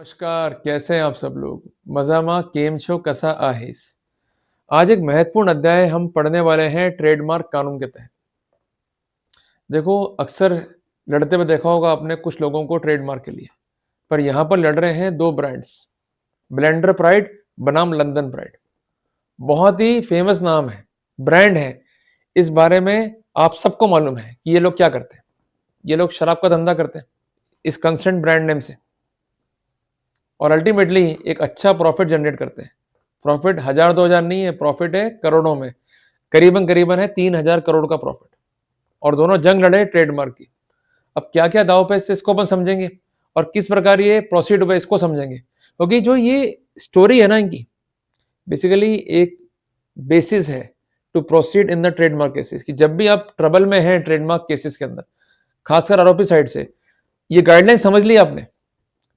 नमस्कार, कैसे हैं आप सब लोग? मज़ामा केम छो कसा आहेस? आज एक महत्वपूर्ण अध्याय हम पढ़ने वाले हैं ट्रेडमार्क कानून के तहत। देखो, अक्सर लड़ते हुए देखा होगा आपने कुछ लोगों को ट्रेडमार्क के लिए, पर यहाँ पर लड़ रहे हैं 2 ब्रांड्स, ब्लेंडर प्राइड बनाम लंदन प्राइड। बहुत ही फेमस नाम है, ब्रांड है। इस बारे में आप सबको मालूम है कि ये लोग क्या करते हैं। ये लोग शराब का धंधा करते हैं, इस कंसर्न ब्रांड नेम से। और अल्टीमेटली एक अच्छा प्रॉफिट जनरेट करते हैं। प्रॉफिट 1000-2000 नहीं है, प्रॉफिट है करोड़ों में। करीबन करीबन है 3000 करोड़ का प्रॉफिट। और दोनों जंग लड़े ट्रेडमार्क की। अब क्या क्या दाव पे इसको अपन समझेंगे और किस प्रकार ये प्रोसीड हुआ इसको समझेंगे, क्योंकि जो ये स्टोरी है ना इनकी, बेसिकली एक बेसिस है to proceed in the trademark cases, कि जब भी आप ट्रबल में हैं ट्रेडमार्क केसेस के अंदर, खासकर आरोपी साइड से, ये गाइडलाइन समझ ली आपने,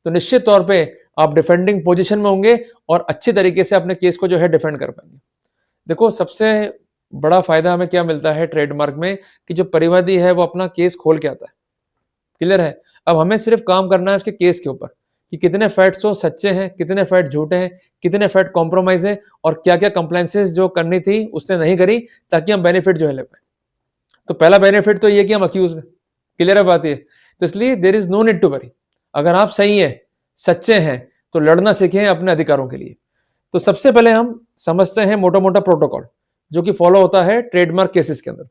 तो निश्चित तौर पे आप डिफेंडिंग पोजीशन में होंगे और अच्छी तरीके से अपने केस को जो है डिफेंड कर पाएंगे। देखो, सबसे बड़ा फायदा हमें क्या मिलता है ट्रेडमार्क में, कि जो परिवादी है वो अपना केस खोल के आता है। क्लियर है? अब हमें सिर्फ काम करना है उसके केस के ऊपर, कि कितने फैक्ट्स वो सच्चे हैं, कितने फैक्ट झूठे हैं, कितने फैक्ट कॉम्प्रोमाइज है, और क्या क्या कंप्लायंसेस जो करनी थी उसने नहीं करी, ताकि हम बेनिफिट जो है ले पाए। तो पहला बेनिफिट तो ये कि हम अक्यूज हैं। क्लियर है बात ये? तो इसलिए there is no need to worry. अगर आप सही है, सच्चे हैं, तो लड़ना सीखें अपने अधिकारों के लिए। तो सबसे पहले हम समझते हैं मोटा मोटा प्रोटोकॉल जो कि फॉलो होता है ट्रेडमार्क केसेस के अंदर।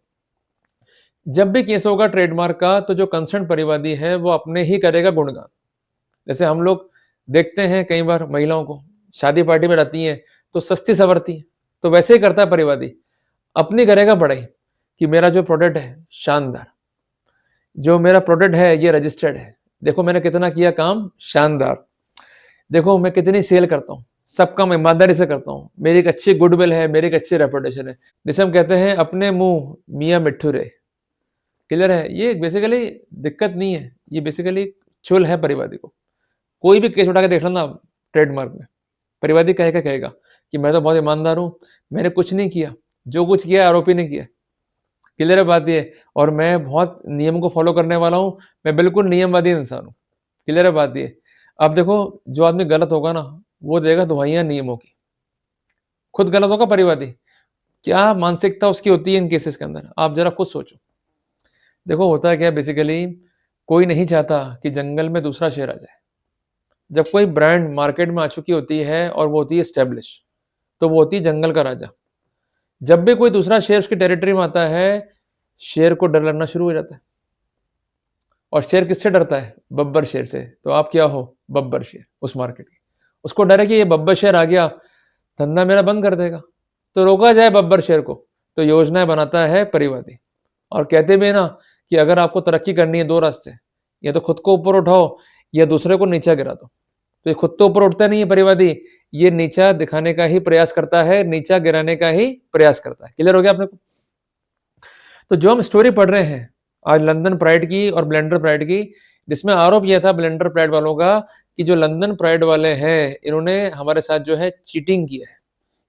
जब भी केस होगा ट्रेडमार्क का, तो जो कंसर्न परिवादी है वो अपने ही करेगा गुणगान। जैसे हम लोग देखते हैं कई बार महिलाओं को शादी पार्टी में रहती हैं तो सस्ती सवरती है, तो वैसे ही करता है परिवादी, अपनी करेगा बड़ाई, कि मेरा जो प्रोडक्ट है शानदार, जो मेरा प्रोडक्ट है ये रजिस्टर्ड है, देखो मैंने कितना किया काम शानदार, देखो मैं कितनी सेल करता हूँ, सब काम ईमानदारी से करता हूँ, मेरी एक अच्छी गुडविल है, मेरी एक अच्छी रेपुटेशन है, जिसे हम कहते हैं अपने मुंह मियाँ मिट्ठू रे। क्लियर है? ये बेसिकली दिक्कत नहीं है, ये बेसिकली चुल है परिवादी को। कोई भी केस उठा के देख लेना आप ट्रेडमार्क में, परिवादी कहेगा कि मैं तो बहुत ईमानदार हूँ, मैंने कुछ नहीं किया, जो कुछ किया आरोपी ने किया। क्लियर है बात ये? और मैं बहुत नियम को फॉलो करने वाला हूँ, मैं बिल्कुल नियमवादी इंसान हूँ। क्लियर है बात ये? अब देखो, जो आदमी गलत होगा ना, वो देगा दुहाइयां नियमों की, खुद गलत होगा परिवादी, क्या मानसिकता उसकी होती है इन केसेस के अंदर, आप जरा खुद सोचो। देखो, होता है क्या बेसिकली, कोई नहीं चाहता कि जंगल में दूसरा शेर आ जाए। जब कोई ब्रांड मार्केट में आ चुकी होती है और वो होती है स्टेब्लिश, तो वो होती है जंगल का राजा। जब भी कोई दूसरा शेर उसकी टेरिटरी में आता है, शेर को डर लगना शुरू हो जाता है। और शेर किससे डरता है? बब्बर शेर से। तो आप क्या हो? बब्बर शेर उस मार्केट के। उसको डर है कि ये बब्बर शेर आ गया, धंधा मेरा बंद कर देगा, तो रोका जाए बब्बर शेर को। तो योजनाएं बनाता है परिवादी। और कहते भी है ना कि अगर आपको तरक्की करनी है, दो रास्ते, या तो खुद को ऊपर उठाओ या दूसरे को नीचा गिरा दो। तो ये खुद तो ऊपर उठता नहीं है परिवादी, ये नीचा दिखाने का ही प्रयास करता है, नीचा गिराने का ही प्रयास करता है। क्लियर हो गया आपने को? तो जो हम स्टोरी पढ़ रहे हैं आज लंदन प्राइड की और ब्लेंडर प्राइड की, जिसमें आरोप यह था ब्लेंडर प्राइड वालों का कि जो लंदन प्राइड वाले हैं इन्होंने हमारे साथ जो है चीटिंग किया है,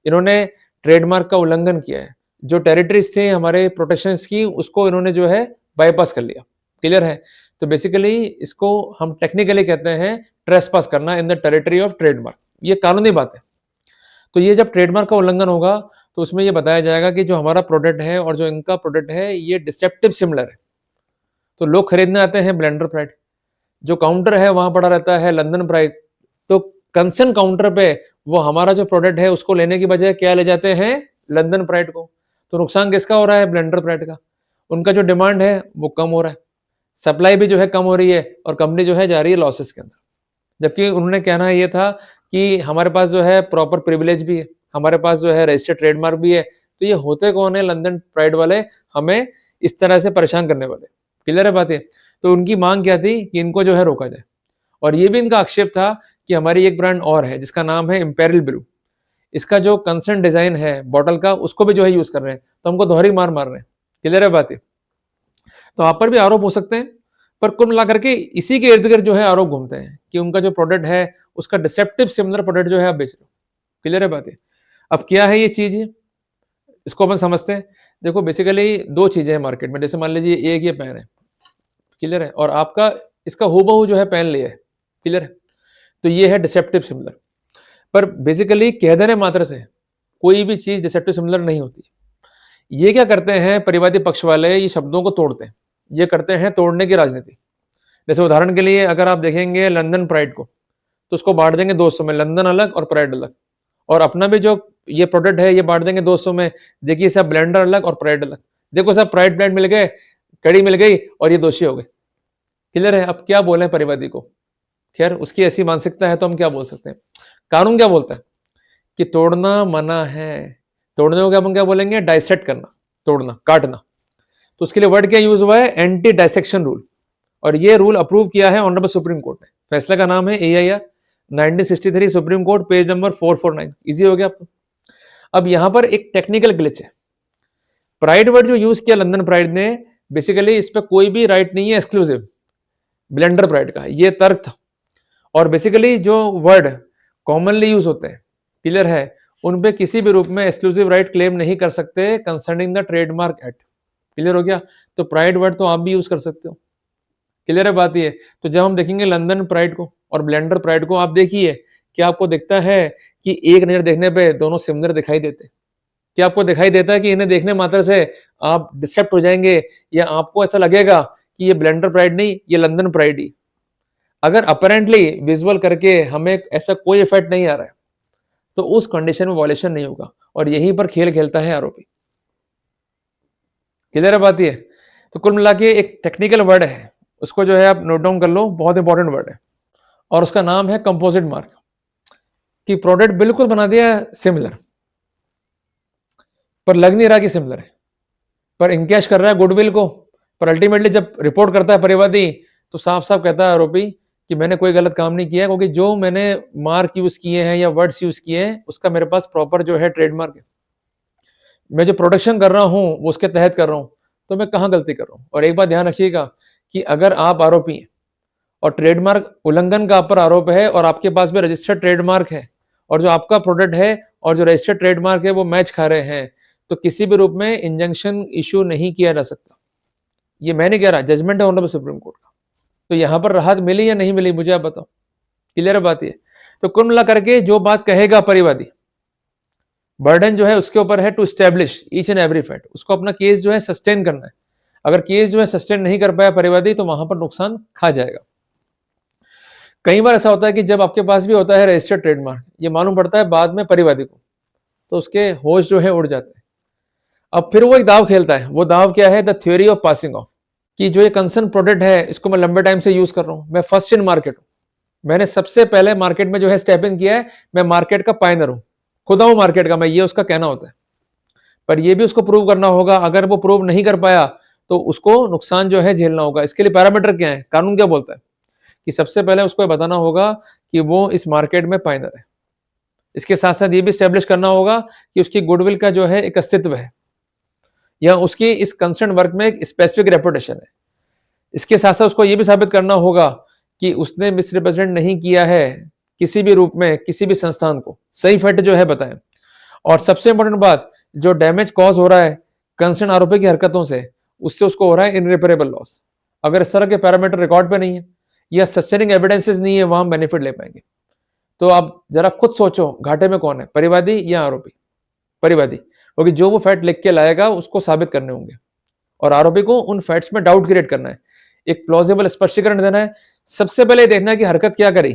इन्होंने ट्रेडमार्क का उल्लंघन किया है, जो टेरिटरीज थे हमारे प्रोटेक्शन की उसको इन्होंने जो है बाईपास कर लिया। क्लियर है? तो बेसिकली इसको हम टेक्निकली कहते हैं ट्रेसपास करना in the territory of trademark. ये कानूनी बात है। तो ये जब ट्रेडमार्क का उल्लंघन होगा तो उसमें ये बताया जाएगा कि जो हमारा प्रोडक्ट है और जो इनका प्रोडक्ट है ये डिसेप्टिव सिमिलर है। तो लोग खरीदने आते हैं ब्लेंडर प्राइड, जो काउंटर है वहां पड़ा रहता है लंदन प्राइड। तो कंसर्न काउंटर पे वो हमारा जो प्रोडक्ट है उसको लेने की बजाय क्या ले जाते हैं? लंदन प्राइड को। तो नुकसान किसका हो रहा है? ब्लेंडर प्राइड का। उनका जो डिमांड है वो कम हो रहा है, सप्लाई भी जो है कम हो रही है, और कंपनी जो है जा रही है लॉसेस के अंदर। जबकि उन्होंने कहना ये था कि हमारे पास जो है प्रॉपर प्रिविलेज भी है, हमारे पास जो है रजिस्टर्ड ट्रेडमार्क भी है। तो ये होते कौन है लंदन प्राइड वाले, हमें इस तरह से परेशान करने वाले? क्लियर है बात है? तो उनकी मांग क्या थी कि इनको जो है रोका जाए। और ये भी इनका आक्षेप था कि हमारी एक ब्रांड और है जिसका नाम है इंपेरियल ब्लू, इसका जो कंसर्न डिजाइन है बॉटल का उसको भी जो है यूज कर रहे हैं, तो हमको दोहरी मार मार रहे हैं। क्लियर है बात है? तो आप पर भी आरोप हो सकते हैं, पर कुल मिलाकर के इसी के इर्द गिर्द जो है आरोप घूमते हैं कि उनका जो प्रोडक्ट है उसका डिसेप्टिव सिमिलर प्रोडक्ट जो है आप बेच रहे हो। क्लियर है बात है? अब क्या है ये चीज, इसको अपन समझते हैं। देखो, बेसिकली दो चीजें हैं मार्केट में। जैसे मान लीजिए एक ये पेन है, क्लियर है, और आपका इसका हूबहू जो है पेन लिया है, क्लियर है, तो ये है डिसेप्टिव सिमिलर। पर बेसिकली कह देने मात्र से कोई भी चीज डिसेप्टिव सिमिलर नहीं होती। ये क्या करते हैं परिवादी पक्ष वाले, ये शब्दों को तोड़ते हैं, ये करते हैं तोड़ने की राजनीति। जैसे उदाहरण के लिए अगर आप देखेंगे लंदन प्राइड को, तो उसको बांट देंगे 2 हिस्सों में, लंदन अलग और प्राइड अलग। और अपना भी जो ये प्रोडक्ट है ये बांट देंगे 2 हिस्सों में, देखिए सब ब्लेंडर अलग और प्राइड अलग। देखो सब प्राइड ब्लेंड मिल गए, कड़ी मिल गई और ये दोषी हो गए। क्लियर है? अब क्या बोले परिवादी को? खैर उसकी ऐसी मानसिकता है तो हम क्या बोल सकते हैं। कानून क्या बोलता है कि तोड़ना मना है। तोड़ने को हम क्या बोलेंगे? डाइसेक्ट करना, तोड़ना, काटना। तो उसके लिए वर्ड क्या यूज हुआ है? Anti dissection rule. और ये रूल अप्रूव किया है ऑनरेबल सुप्रीम कोर्ट ने। फैसला का नाम है AIR 1963 supreme court, page number 449। Easy हो गया आपको। अब यहां पर एक टेक्निकल ग्लिच है। प्राइड वर्ड जो यूज किया लंदन प्राइड ने, बेसिकली इस पर कोई भी राइट नहीं है एक्सक्लूसिव ब्लेंडर प्राइड का, ये तर्क था। और बेसिकली जो वर्ड कॉमनली यूज होते हैं, क्लियर है, उन पे किसी भी रूप में एक्सक्लूसिव राइट क्लेम नहीं कर सकते concerning the trademark act. Clear हो गया? तो प्राइड वर्ड तो आप भी यूज कर सकते हो। क्लियर है बात ये? तो जब हम देखेंगे लंदन प्राइड को और ब्लेंडर प्राइड को, आप देखिए क्या आपको दिखता है कि एक नजर देखने पे दोनों सिमिलर दिखाई देते? क्या आपको दिखाई देता है कि इन्हें देखने मात्र से आप डिसेप्ट हो जाएंगे, या आपको ऐसा लगेगा कि ये ब्लेंडर प्राइड नहीं, ये लंदन प्राइड ही? अगर अपेरेंटली विजुअल करके हमें ऐसा कोई इफेक्ट नहीं आ रहा है, तो उस कंडीशन में वॉयलेशन नहीं होगा। और यहीं पर खेल खेलता है आरोपी। क्लियर है बात ये? तो कुल मिला के एक टेक्निकल वर्ड है, उसको जो है आप नोट डाउन कर लो, बहुत इंपॉर्टेंट वर्ड है, और उसका नाम है कंपोजिट मार्क। कि प्रोडक्ट बिल्कुल बना दिया सिमिलर, पर लग नहीं रहा कि सिमिलर है, पर इनकैश कर रहा है गुडविल को। पर अल्टीमेटली जब रिपोर्ट करता है परिवादी, तो साफ साफ कहता है आरोपी कि मैंने कोई गलत काम नहीं किया, क्योंकि जो मैंने मार्क यूज किए हैं या वर्ड्स यूज किए हैं उसका मेरे पास प्रॉपर जो है ट्रेडमार्क है। मैं जो प्रोडक्शन कर रहा हूं वो उसके तहत कर रहा हूं, तो मैं कहां गलती कर रहा हूं। और एक बात ध्यान रखिएगा कि अगर आप आरोपी हैं और ट्रेडमार्क उल्लंघन का आप पर आरोप है और आपके पास भी रजिस्टर्ड ट्रेडमार्क है, और जो आपका प्रोडक्ट है और जो रजिस्टर्ड ट्रेडमार्क है वो मैच खा रहे हैं, तो किसी भी रूप में इंजंक्शन इशू नहीं किया जा सकता। ये मैं नहीं कह रहा, जजमेंट है ऑनरेबल सुप्रीम कोर्ट का। तो यहां पर राहत मिली या नहीं मिली, मुझे आप बताओ। क्लियर बात ये? तो कुल मिला करके जो बात कहेगा परिवादी, बर्डन जो है उसके ऊपर है to establish each and every fact. उसको अपना केस जो है सस्टेन करना है। अगर केस जो है सस्टेन नहीं कर पाया परिवादी, तो वहां पर नुकसान खा जाएगा। कई बार ऐसा होता है कि जब आपके पास भी होता है रजिस्टर्ड ट्रेडमार्क, ये मालूम पड़ता है बाद में परिवादी को, तो उसके होश जो है उड़ जाते हैं। अब फिर वो एक दाव खेलता है। वो दाव क्या है? The theory of passing of. कि जो ये कंसर्न प्रोडक्ट है इसको मैं लंबे टाइम से यूज कर रहा हूं, मैं फर्स्ट इन मार्केट हूं, मैंने सबसे पहले मार्केट में जो है स्टेप इन किया है, मैं मार्केट का पायनर हूं, खुदा हूं मार्केट का मैं, ये उसका कहना होता है। पर ये भी उसको प्रूव करना होगा। अगर वो प्रूव नहीं कर पाया तो उसको नुकसान जो है झेलना होगा। इसके लिए पैरामीटर क्या है, कानून क्या बोलता है कि सबसे पहले उसको बताना होगा कि वो इस मार्केट में पायनर है। इसके साथ साथ ये भी स्टेब्लिश करना होगा कि उसकी गुडविल का जो है एक अस्तित्व है, या उसकी इस कंसर्न वर्क में एक स्पेसिफिक रेपुटेशन है। इसके साथ साथ उसको ये भी साबित करना होगा कि उसने मिसरिप्रेजेंट नहीं किया है किसी भी रूप में किसी भी संस्थान को, सही फैक्ट जो है बताएं। और सबसे इंपॉर्टेंट बात, जो डैमेज कॉज हो रहा है कंसर्न आरोपी की हरकतों से, उससे उसको हो रहा है इनरिपेरेबल लॉस। अगर इस तरह के पैरामीटर रिकॉर्ड पे नहीं है या सस्टेनिंग एविडेंसेस नहीं है, वहां हम बेनिफिट ले पाएंगे। तो आप जरा खुद सोचो, घाटे में कौन है, परिवादी या आरोपी? परिवादी, क्योंकि जो वो फैक्ट लिख के लाएगा उसको साबित करने होंगे, और आरोपी को उन फैक्ट्स में डाउट क्रिएट करना है, एक प्लॉजिबल स्पष्टीकरण देना है। सबसे पहले देखना है कि हरकत क्या करी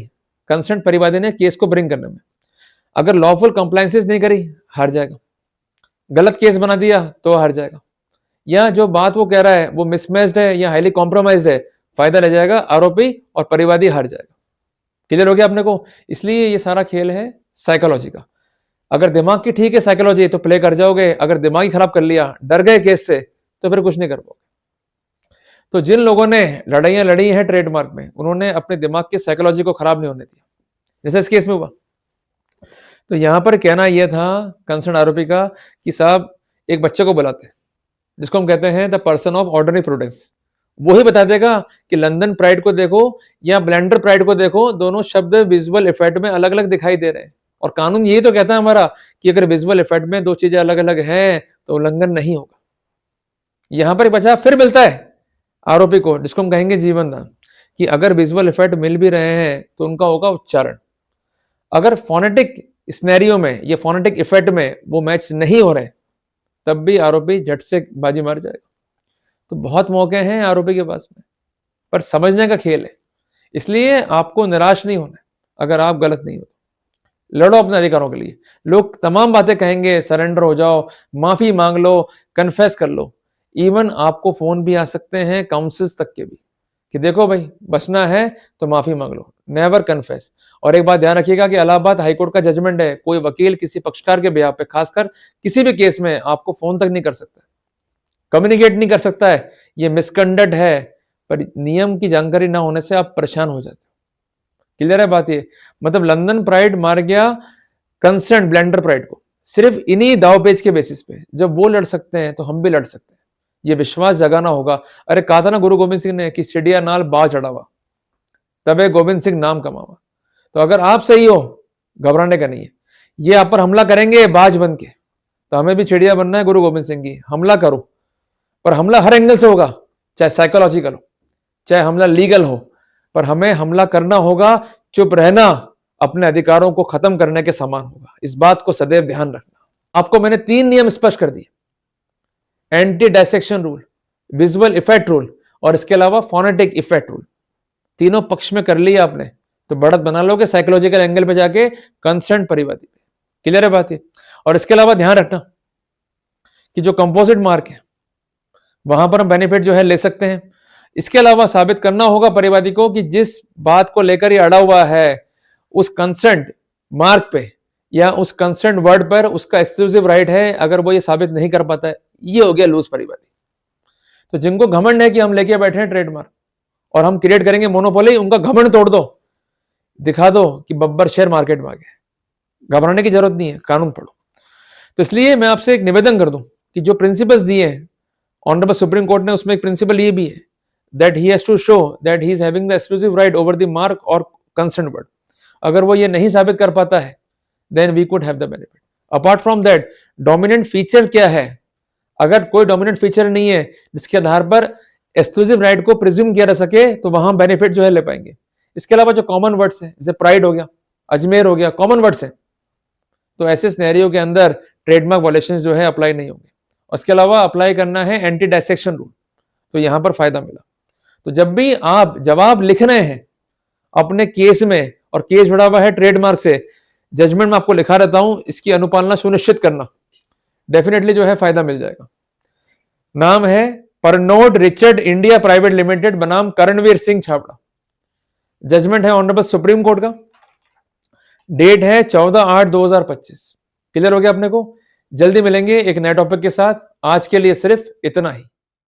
कंसर्न परिवादी ने केस को ब्रिंग करने में। अगर लॉफुल कंप्लायंसेस नहीं करी, हार जाएगा। गलत केस बना दिया तो हार जाएगा। या जो बात वो कह रहा है वो मिसमैच्ड है या हाईली कॉम्प्रोमाइज्ड है, फायदा ले जाएगा आरोपी और परिवादी हार जाएगा। क्लियर हो गया अपने को? इसलिए ये सारा खेल है साइकोलॉजी का। अगर दिमाग की ठीक है साइकोलॉजी तो प्ले कर जाओगे, अगर दिमाग ही खराब कर लिया, डर गए केस से, तो फिर कुछ नहीं कर पाओगे। तो जिन लोगों ने लड़ाइयां लड़ी हैं ट्रेडमार्क में, उन्होंने अपने दिमाग की साइकोलॉजी को खराब नहीं होने दिया, जैसे इस केस में हुआ। तो यहां पर कहना यह था कंसर्न आरोपी का कि साहब एक बच्चे को बुलाते हैं जिसको हम कहते हैं the person of ordinary prudence. वो ही बता देगा कि लंदन प्राइड को देखो या ब्लेंडर प्राइड को देखो, दोनों शब्द विजुअल इफेक्ट में अलग अलग दिखाई दे रहे हैं। और कानून यही तो कहता है हमारा कि अगर विजुअल इफेक्ट में दो चीजें अलग अलग हैं तो उल्लंघन नहीं होगा। यहां पर बचा फिर मिलता है आरोपी को, जिसको हम कहेंगे जीवन दान, कि अगर विजुअल इफेक्ट मिल भी रहे हैं तो उनका होगा उच्चारण। अगर फोनेटिक स्नैरियो में या फोनेटिक इफेक्ट में वो मैच नहीं हो रहे, तब भी आरोपी झट से बाजी मार जाएगा। तो बहुत मौके हैं आरोपी के पास में, पर समझने का खेल है। इसलिए आपको निराश नहीं होना है अगर आप गलत नहीं हो। लड़ो अपने अधिकारों के लिए। लोग तमाम बातें कहेंगे, सरेंडर हो जाओ, माफी मांग लो, कन्फेस कर लो। इवन आपको फोन भी आ सकते हैं काउंसिल्स तक के भी, कि देखो भाई बचना है तो माफी मांग लो, नेवर कन्फेस। और एक बात ध्यान रखिएगा कि इलाहाबाद हाईकोर्ट का जजमेंट है, कोई वकील किसी पक्षकार के बिहाफ पे, खासकर किसी भी केस में आपको फोन तक नहीं कर सकता, कम्युनिकेट नहीं कर सकता है। ये मिसकंडक्ट है, पर नियम की जानकारी ना होने से आप परेशान हो जाते हो। क्लियर है बात ये? मतलब लंदन प्राइड मार गया कंसर्न ब्लेंडर प्राइड को, सिर्फ इन्हीं दाव पेच के बेसिस पे। जब वो लड़ सकते हैं तो हम भी लड़ सकते हैं। ये विश्वास जगाना होगा। अरे कहा था ना गुरु गोविंद सिंह ने कि चिड़िया नाल बाज चढ़ावा, तबे गोविंद सिंह नाम कमावा। तो अगर आप सही हो, घबराने का नहीं है। ये आप पर हमला करेंगे बाज बन के, तो हमें भी चिड़िया बनना है गुरु गोविंद सिंह की। हमला करो, पर हमला हर एंगल से होगा, चाहे साइकोलॉजिकल हो, चाहे हमला लीगल हो, पर हमें हमला करना होगा। चुप रहना अपने अधिकारों को खत्म करने के समान होगा। इस बात को सदैव ध्यान रखना। आपको मैंने 3 नियम स्पष्ट कर दिए, anti dissection rule, visual effect rule और इसके अलावा फोनेटिक इफेक्ट रूल। तीनों पक्ष में कर लिया आपने तो बढ़त बना लोगे साइकोलॉजिकल एंगल पे जाके कंसर्न परिवादी पे। क्लियर है बात ये? और इसके अलावा ध्यान रखना कि जो कंपोजिट मार्क है वहां पर हम बेनिफिट जो है ले सकते हैं। इसके अलावा साबित करना होगा परिवादी को कि जिस बात को लेकर ये अड़ा हुआ है उस कंसेंट मार्क पे या उस कंसेंट वर्ड पर उसका एक्सक्लूसिव राइट है। अगर वो ये साबित नहीं कर पाता है, ये हो गया लूज परिवादी। तो जिनको घमंड है कि हम लेके बैठे हैं ट्रेडमार्क और हम क्रिएट करेंगे मोनोपोली, उनका घमंड तोड़ दो, दिखा दो कि बब्बर शेयर मार्केट में आ गया। घबराने की जरूरत नहीं है, कानून पढ़ो। तो इसलिए मैं आपसे एक निवेदन कर दूं कि जो प्रिंसिपल्स दिए हैं ऑनरेबल सुप्रीम कोर्ट ने, उसमें एक प्रिंसिपल ये भी है that he has to show that he is having the exclusive right over the mark और कंसर्न वर्ड। अगर वो ये नहीं साबित कर पाता है then we could have the benefit. Apart from that dominant feature क्या है? अगर कोई डोमिनेंट फीचर नहीं है जिसके आधार पर एक्सक्लूसिव राइट को प्रिज्यूम किया जा सके तो वहां बेनिफिट जो है ले पाएंगे। इसके अलावा जो कॉमन वर्ड्स हैं जैसे प्राइड हो गया, अजमेर हो गया, कॉमन वर्ड्स हैं, तो ऐसे सिनेरियो के अंदर ट्रेडमार्क वायलेशन जो है अप्लाई नहीं होंगे। उसके अलावा अप्लाई करना है एंटी डायसेक्शन रूल, तो यहां पर फायदा मिला। तो जब भी आप जवाब लिख रहे हैं अपने केस में, और केस जुड़ा हुआ है ट्रेडमार्क से, जजमेंट में आपको लिखा रहता हूं, इसकी अनुपालना सुनिश्चित करना, डेफिनेटली जो है फायदा मिल जाएगा। नाम है परनोड रिचर्ड इंडिया प्राइवेट लिमिटेड बनाम करणवीर सिंह छाबड़ा। जजमेंट है ऑनरेबल सुप्रीम कोर्ट का। डेट है 14/8/2025। क्लियर हो गया अपने को? जल्दी मिलेंगे एक नए टॉपिक के साथ। आज के लिए सिर्फ इतना ही।